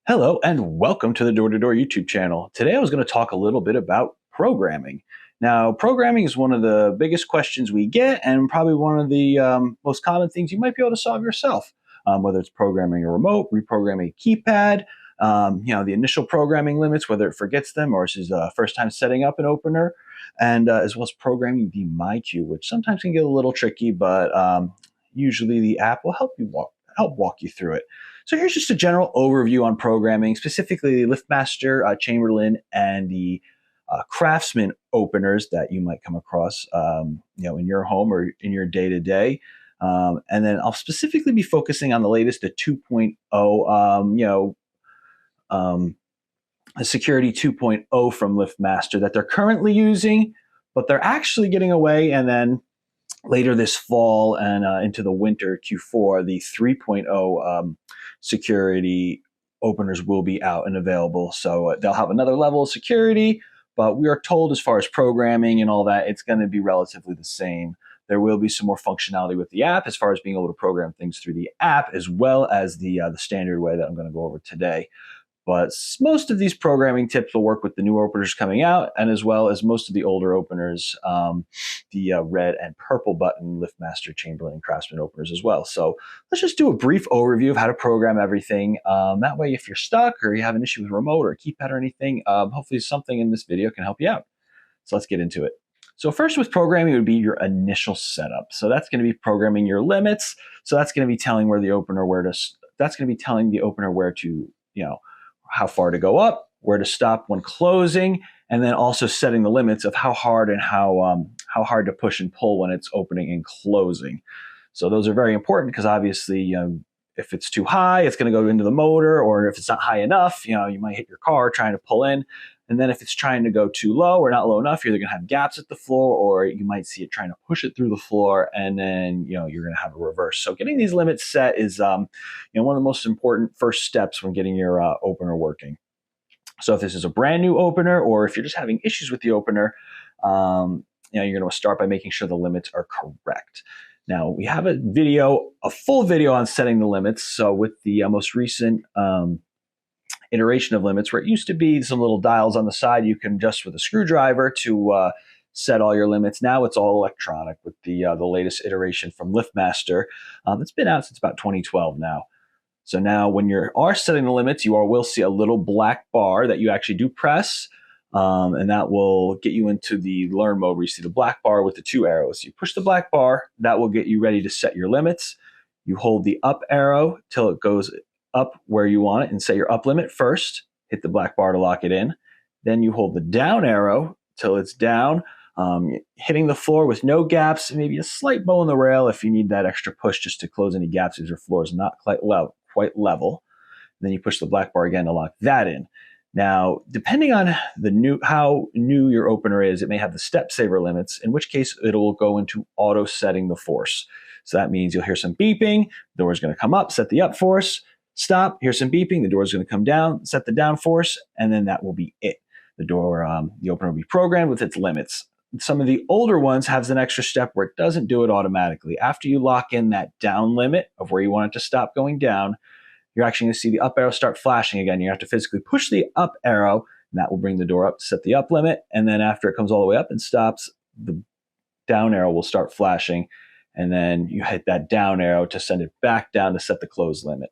Hello and welcome to the Door-to-Door YouTube channel. Today I was going to talk a little bit about programming. Now, programming is one of the biggest questions we get and probably one of the most common things you might be able to solve yourself, whether it's programming a remote, reprogramming a keypad, the initial programming limits, whether it forgets them or is first time setting up an opener, and as well as programming the MyQ, which sometimes can get a little tricky, but usually the app will help walk you through it. So here's just a general overview on programming, specifically the LiftMaster, Chamberlain, and the Craftsman openers that you might come across, in your home or in your day-to-day. And then I'll specifically be focusing on the latest, the 2.0, a security 2.0 from LiftMaster that they're currently using, but they're actually getting away. And then later this fall and into the winter Q4, the 3.0 security openers will be out and available. So they'll have another level of security, but we are told as far as programming and all that, it's going to be relatively the same. There will be some more functionality with the app as far as being able to program things through the app, as well as the standard way that I'm going to go over today. But most of these programming tips will work with the new openers coming out, and as well as most of the older openers, the red and purple button LiftMaster, Chamberlain, and Craftsman openers as well. So let's just do a brief overview of how to program everything. That way, if you're stuck or you have an issue with a remote or a keypad or anything, hopefully something in this video can help you out. So let's get into it. So first with programming would be your initial setup. So that's going to be programming your limits. So that's going to be telling where the opener that's going to be telling the opener where to, how far to go up, where to stop when closing, and then also setting the limits of how hard and how hard to push and pull when it's opening and closing. So those are very important because obviously, if it's too high, it's going to go into the motor, or if it's not high enough, you might hit your car trying to pull in. And then if it's trying to go too low or not low enough, you're either going to have gaps at the floor, or you might see it trying to push it through the floor, and then you're going to have a reverse. So getting these limits set is one of the most important first steps when getting your opener working. So if this is a brand new opener, or if you're just having issues with the opener, you're going to start by making sure the limits are correct. Now we have a full video on setting the limits. So with the most recent iteration of limits, where it used to be some little dials on the side you can adjust with a screwdriver to set all your limits. Now it's all electronic with the latest iteration from LiftMaster. It's been out since about 2012 now. So now when you are setting the limits, will see a little black bar that you actually do press, and that will get you into the learn mode where you see the black bar with the two arrows. You push the black bar, that will get you ready to set your limits. You hold the up arrow till it goes up where you want it and set your up limit first. Hit the black bar to lock it in. Then you hold the down arrow till it's down, hitting the floor with no gaps, maybe a slight bow in the rail if you need that extra push just to close any gaps if your floor is not quite level. Then you push the black bar again to lock that in. Now, depending on how new your opener is, it may have the step saver limits, in which case it will go into auto setting the force. So that means you'll hear some beeping, the door is going to come up, set the up force, stop, hear some beeping, the door is going to come down, set the down force, and then that will be it. The opener will be programmed with its limits. Some of the older ones have an extra step where it doesn't do it automatically. After you lock in that down limit of where you want it to stop going down, you're actually going to see the up arrow start flashing again. You have to physically push the up arrow, and that will bring the door up to set the up limit. And then after it comes all the way up and stops, the down arrow will start flashing. And then you hit that down arrow to send it back down to set the close limit.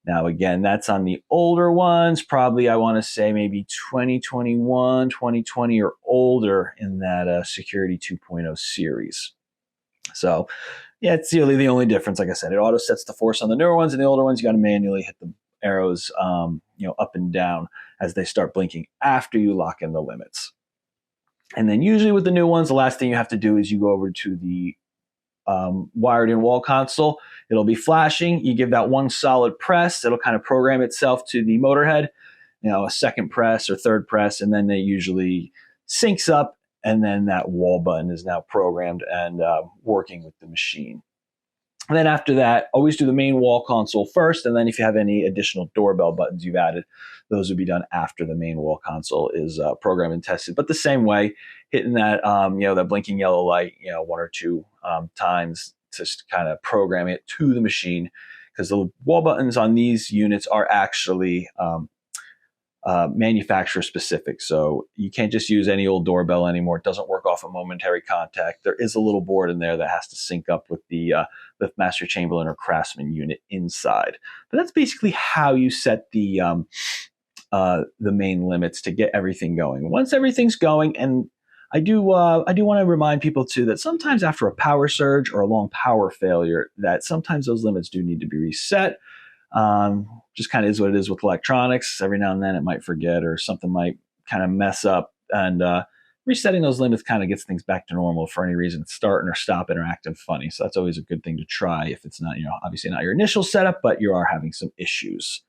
Now, again, that's on the older ones, probably I want to say maybe 2021, 2020 or older in that Security 2.0 series. So yeah, it's really the only difference. Like I said, it auto sets the force on the newer ones, and the older ones, you got to manually hit the arrows, up and down as they start blinking after you lock in the limits. And then usually with the new ones, the last thing you have to do is you go over to the wired in wall console. It'll be flashing. You give that one solid press. It'll kind of program itself to the motor head, a second press or third press, and then it usually syncs up, and then that wall button is now programmed and working with the machine. And then after that, always do the main wall console first, and then if you have any additional doorbell buttons you've added, those would be done after the main wall console is programmed and tested. But the same way, hitting that that blinking yellow light, one or two times to kind of program it to the machine, because the wall buttons on these units are actually manufacturer specific. So you can't just use any old doorbell anymore. It doesn't work off a momentary contact. There is a little board in there that has to sync up with the LiftMaster Chamberlain or Craftsman unit inside. But that's basically how you set the main limits to get everything going. Once everything's going, and I do want to remind people too that sometimes after a power surge or a long power failure, that sometimes those limits do need to be reset. Just kind of is what it is with electronics. Every now and then it might forget or something might kind of mess up, and resetting those limits kind of gets things back to normal for any reason. It's starting or stopping or acting funny. So that's always a good thing to try if it's not, obviously not your initial setup, but you are having some issues.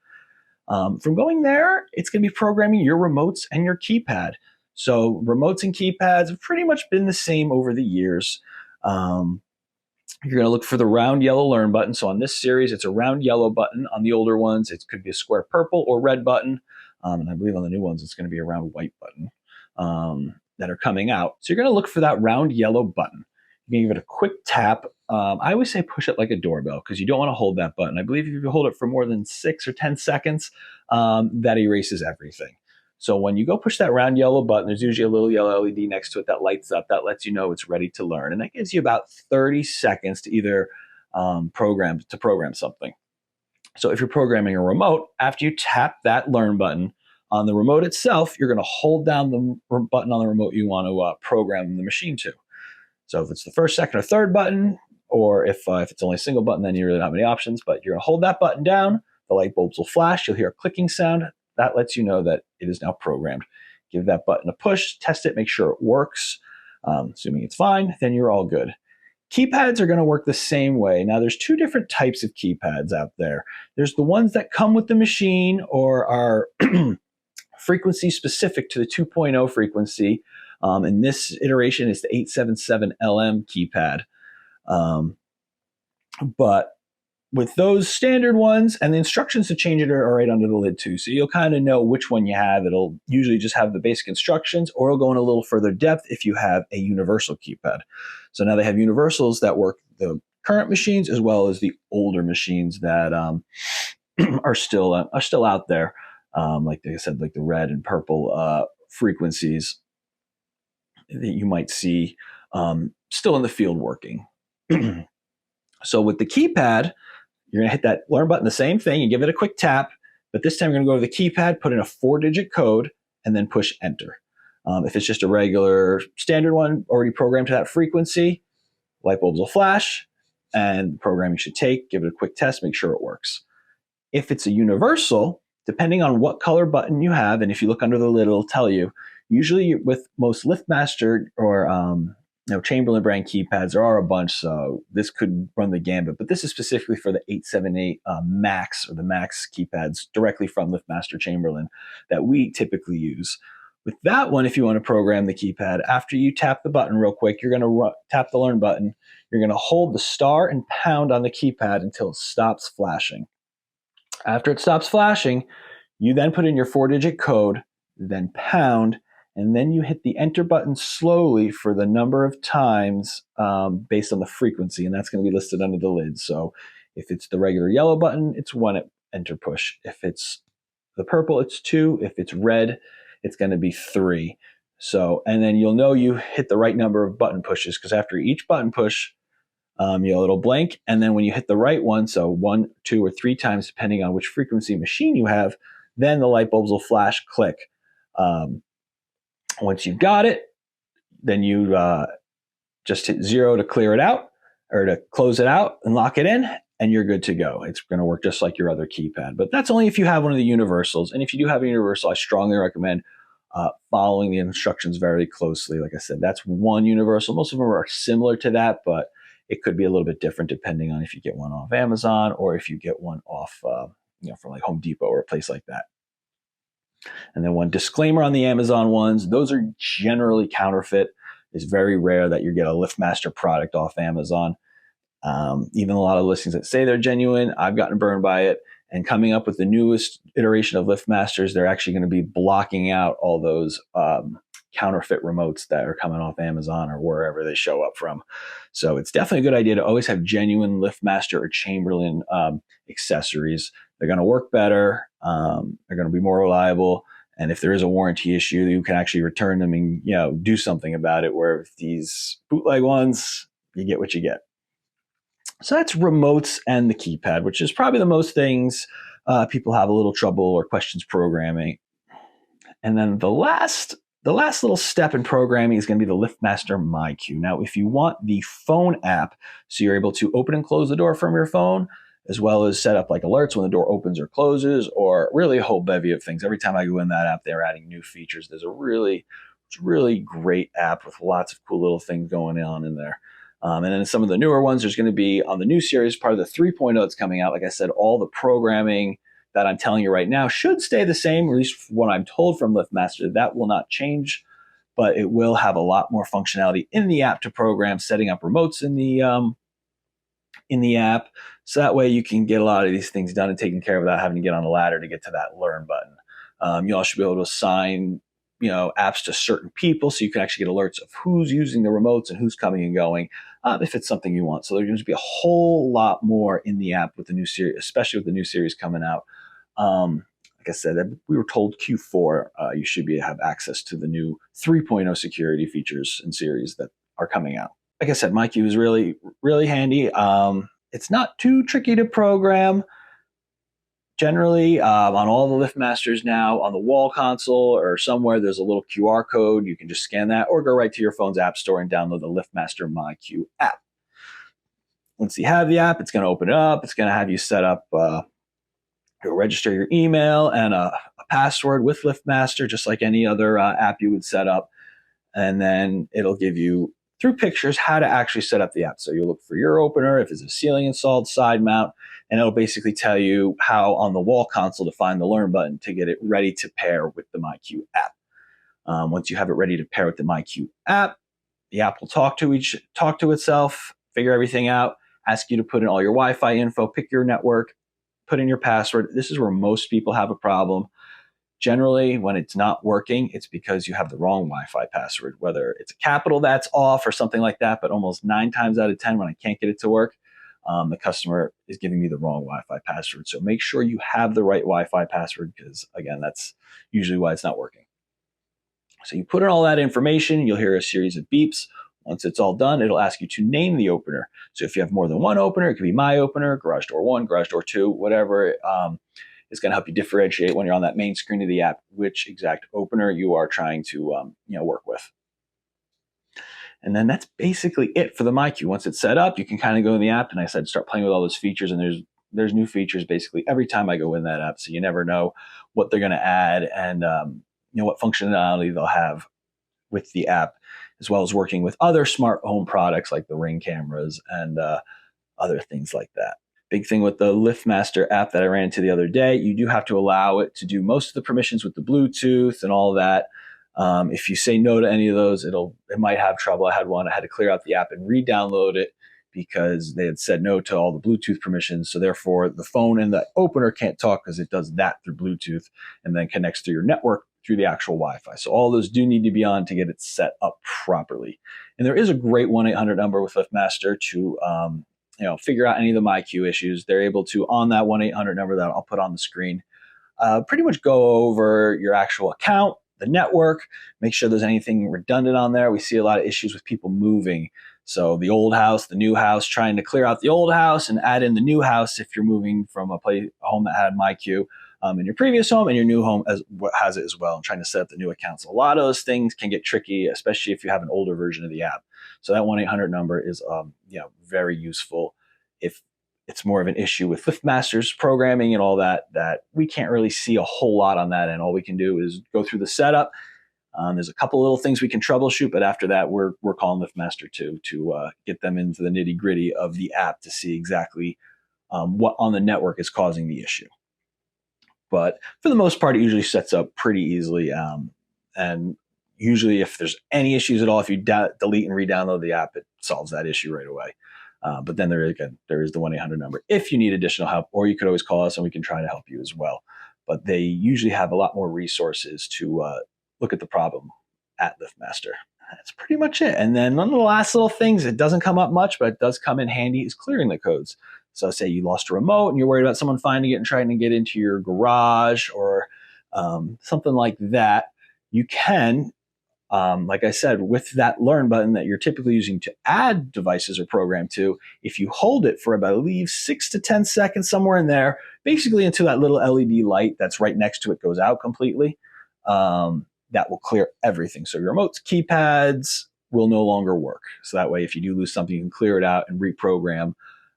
From going there, it's going to be programming your remotes and your keypad. So remotes and keypads have pretty much been the same over the years. You're going to look for the round yellow learn button. So on this series, it's a round yellow button. On the older ones, it could be a square purple or red button. And I believe on the new ones, it's going to be a round white button that are coming out. So you're going to look for that round yellow button. You can give it a quick tap. I always say push it like a doorbell because you don't want to hold that button. I believe if you hold it for more than 6 or 10 seconds, that erases everything. So when you go push that round yellow button, there's usually a little yellow LED next to it that lights up. That lets you know it's ready to learn. And that gives you about 30 seconds to either program something. So if you're programming a remote, after you tap that learn button on the remote itself, you're going to hold down the button on the remote you want to program the machine to. So if it's the first, second, or third button, or if it's only a single button, then you really don't have any options. But you're going to hold that button down. The light bulbs will flash. You'll hear a clicking sound. That lets you know that it is now programmed. Give that button a push, test it, make sure it works. Assuming it's fine, then you're all good. Keypads are going to work the same way. Now, there's 2 different types of keypads out there. There's the ones that come with the machine or are frequency specific to the 2.0 frequency. In this iteration, it's the 877LM keypad. But with those standard ones, and the instructions to change it are right under the lid too. So you'll kind of know which one you have. It'll usually just have the basic instructions, or it'll go in a little further depth if you have a universal keypad. So now they have universals that work the current machines as well as the older machines that are still out there. Like I said, like the red and purple frequencies that you might see still in the field working. So with the keypad, you're going to hit that learn button, the same thing. You give it a quick tap, but this time you're going to go to the keypad, put in a 4-digit code, and then push enter. If it's just a regular standard one, already programmed to that frequency, light bulbs will flash, and the program you should take, give it a quick test, make sure it works. If it's a universal, depending on what color button you have, and if you look under the lid, it'll tell you. Usually with most LiftMaster or Chamberlain brand keypads, there are a bunch, so this could run the gambit, but this is specifically for the 878 Max or the Max keypads directly from LiftMaster Chamberlain that we typically use. With that one, if you want to program the keypad, after you tap the button real quick, you're going to tap the learn button. You're going to hold the star and pound on the keypad until it stops flashing. After it stops flashing, you then put in your 4-digit code, then pound, and then you hit the enter button slowly for the number of times based on the frequency, and that's going to be listed under the lid. So if it's the regular yellow button, it's 1 enter push. If it's the purple, it's 2. If it's red, it's going to be 3. So, and then you'll know you hit the right number of button pushes because after each button push, it'll blink, and then when you hit the right one, so 1, 2, or 3 times, depending on which frequency machine you have, then the light bulbs will flash, click. Once you've got it, then you just hit 0 to clear it out or to close it out and lock it in, and you're good to go. It's going to work just like your other keypad. But that's only if you have one of the universals. And if you do have a universal, I strongly recommend following the instructions very closely. Like I said, that's one universal. Most of them are similar to that, but it could be a little bit different depending on if you get one off Amazon or if you get one off from like Home Depot or a place like that. And then one disclaimer on the Amazon ones, those are generally counterfeit. It's very rare that you get a LiftMaster product off Amazon. Even a lot of listings that say they're genuine, I've gotten burned by it. And coming up with the newest iteration of LiftMasters, they're actually going to be blocking out all those counterfeit remotes that are coming off Amazon or wherever they show up from. So it's definitely a good idea to always have genuine LiftMaster or Chamberlain accessories. They're going to work better. They're going to be more reliable. And if there is a warranty issue, you can actually return them and, you know, do something about it. Where if these bootleg ones, you get what you get. So that's remotes and the keypad, which is probably the most things people have a little trouble or questions programming. And then the last little step in programming is going to be the LiftMaster MyQ. Now, if you want the phone app, so you're able to open and close the door from your phone, as well as set up like alerts when the door opens or closes, or really a whole bevy of things. Every time I go in that app, they're adding new features. There's a really great app with lots of cool little things going on in there. And then some of the newer ones, there's going to be on the new series, part of the 3.0 that's coming out. Like I said, all the programming that I'm telling you right now should stay the same, or at least what I'm told from LiftMaster. That will not change, but it will have a lot more functionality in the app to program, setting up remotes in the app. So that way you can get a lot of these things done and taken care of without having to get on a ladder to get to that learn button. You also should be able to assign, you know, apps to certain people, so you can actually get alerts of who's using the remotes and who's coming and going, if it's something you want. So there's going to be a whole lot more in the app with the new series, especially with the new series coming out. Like I said, we were told Q4 you should have access to the new 3.0 security features and series that are coming out. Like I said, MyQ is really, really handy. It's not too tricky to program. Generally, on all the LiftMasters now, on the wall console or somewhere, there's a little QR code. You can just scan that or go right to your phone's app store and download the LiftMaster MyQ app. Once you have the app, it's going to open it up. It's going to have you set up, register your email and a password with LiftMaster, just like any other app you would set up. And then it'll give you, through pictures, how to actually set up the app. So you'll look for your opener, if it's a ceiling installed, side mount, and it'll basically tell you how on the wall console to find the learn button to get it ready to pair with the MyQ app. Once you have it ready to pair with the MyQ app, the app will talk to itself, figure everything out, ask you to put in all your Wi-Fi info, pick your network, put in your password. This is where most people have a problem. Generally, when it's not working, it's because you have the wrong Wi-Fi password, whether it's a capital that's off or something like that. But almost 9 times out of 10, when I can't get it to work, the customer is giving me the wrong Wi-Fi password. So make sure you have the right Wi-Fi password, because again, that's usually why it's not working. So you put in all that information, you'll hear a series of beeps. Once it's all done, it'll ask you to name the opener. So if you have more than one opener, it could be My Opener, Garage Door 1, Garage Door 2, whatever. It's going to help you differentiate when you're on that main screen of the app which exact opener you are trying to work with. And then that's basically it for the MyQ. Once it's set up, you can kind of go in the app, and I said start playing with all those features. And there's new features basically every time I go in that app, so you never know what they're going to add and what functionality they'll have with the app, as well as working with other smart home products like the Ring cameras and other things like that. Big thing with the LiftMaster app that I ran into the other day, you do have to allow it to do most of the permissions with the Bluetooth and all of that. If you say no to any of those, it might have trouble. I had to clear out the app and re-download it because they had said no to all the Bluetooth permissions. So therefore, the phone and the opener can't talk because it does that through Bluetooth and then connects to your network through the actual Wi-Fi. So all those do need to be on to get it set up properly. And there is a great 1-800 number with LiftMaster to figure out any of the MyQ issues. They're able to, on that 1-800 number that I'll put on the screen, pretty much go over your actual account, the network, make sure there's anything redundant on there. We see a lot of issues with people moving. So the old house, the new house, trying to clear out the old house and add in the new house if you're moving from a home that had MyQ in your previous home, and your new home has it as well, and trying to set up the new account. So a lot of those things can get tricky, especially if you have an older version of the app. So that 1-800 number is very useful if it's more of an issue with LiftMaster's programming and all that we can't really see a whole lot on that end. All we can do is go through the setup. There's a couple little things we can troubleshoot, but after that, we're calling LiftMaster to get them into the nitty gritty of the app to see exactly what on the network is causing the issue. But for the most part, it usually sets up pretty easily. And usually if there's any issues at all, if you delete and re-download the app, it solves that issue right away. But then there is the 1-800 number if you need additional help, or you could always call us and we can try to help you as well. But they usually have a lot more resources to look at the problem at LiftMaster. That's pretty much it. And then one of the last little things, it doesn't come up much, but it does come in handy, is clearing the codes. So say you lost a remote and you're worried about someone finding it and trying to get into your garage, or something like that, you can, like I said, with that learn button that you're typically using to add devices or program to, if you hold it for about, I believe, 6 to 10 seconds, somewhere in there, basically until that little LED light that's right next to it goes out completely, that will clear everything. So your remote's keypads will no longer work. So that way, if you do lose something, you can clear it out and reprogram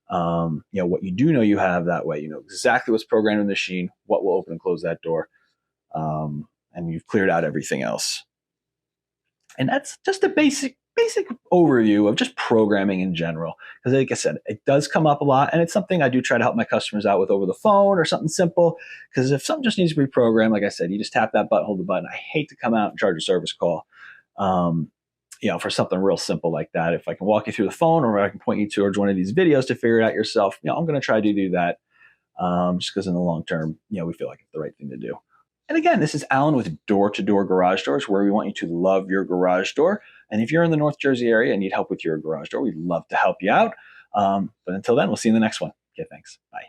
what you do know you have. That way, you know exactly what's programmed in the machine, what will open and close that door, and you've cleared out everything else. And that's just a basic overview of just programming in general. Because like I said, it does come up a lot, and it's something I do try to help my customers out with over the phone or something simple. Because if something just needs to be programmed, like I said, you just tap that button, hold the button. I hate to come out and charge a service call, for something real simple like that. If I can walk you through the phone, or I can point you towards one of these videos to figure it out yourself, I'm going to try to do that, just because in the long term, we feel like it's the right thing to do. And again, this is Alan with Door-to-Door Garage Doors, where we want you to love your garage door. And if you're in the North Jersey area and need help with your garage door, we'd love to help you out. But until then, we'll see you in the next one. Okay, thanks. Bye.